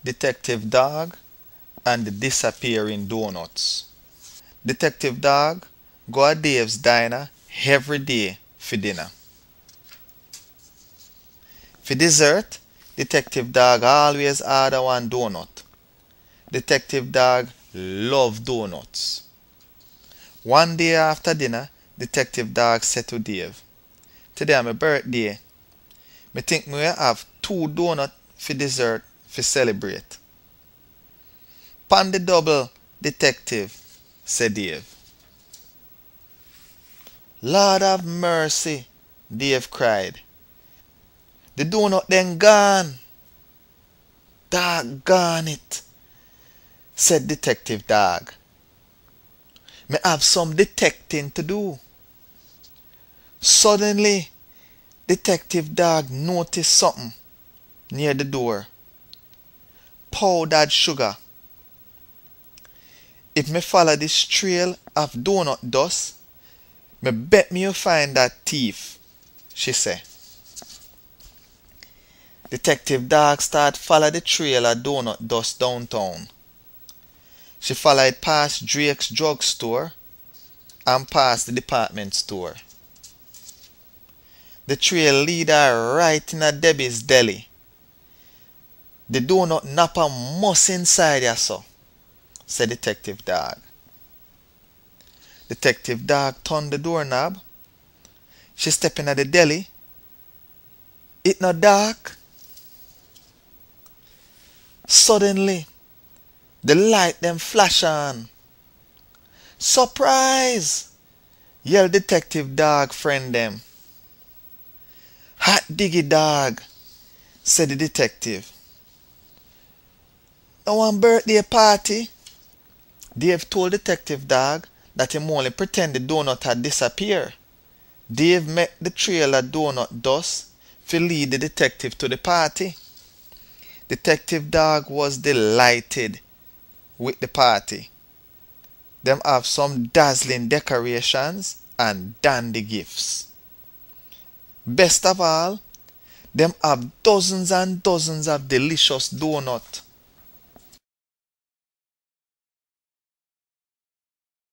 Detective Dog and the Disappearing Donuts. Detective Dog go a Dave's diner every day for dinner. For dessert, Detective Dog always order one donut. Detective Dog love donuts. One day after dinner, Detective Dog said to Dave, "Today my birthday. Me think me will have two donuts for dessert for celebrate." "Pan the double, Detective," said Dave. "Lord have mercy," Dave cried. "The donut then gone." "Doggone it," said Detective Dog. "Me have some detecting to do." Suddenly, Detective Dog noticed something near the door. Powdered sugar. "If me follow this trail of donut dust, me bet me you find that thief," she said. Detective Dog start follow the trail of donut dust downtown. She followed past Drake's drugstore and past the department store. The trail lead her right in a Debbie's deli. "The donut napper must inside ya, so," said Detective Dog. Detective Dog turned the doorknob. She stepped in at the deli. It not dark. Suddenly, the light them flash on. "Surprise!" yelled Detective Dog friend them. "Hot diggy dog," said the detective. "No one birthday party?" Dave told Detective Dog that him only pretend the donut had disappeared. Dave met the trail of donut dust to lead the detective to the party. Detective Dog was delighted with the party. Them have some dazzling decorations and dandy gifts. Best of all, them have dozens and dozens of delicious donuts.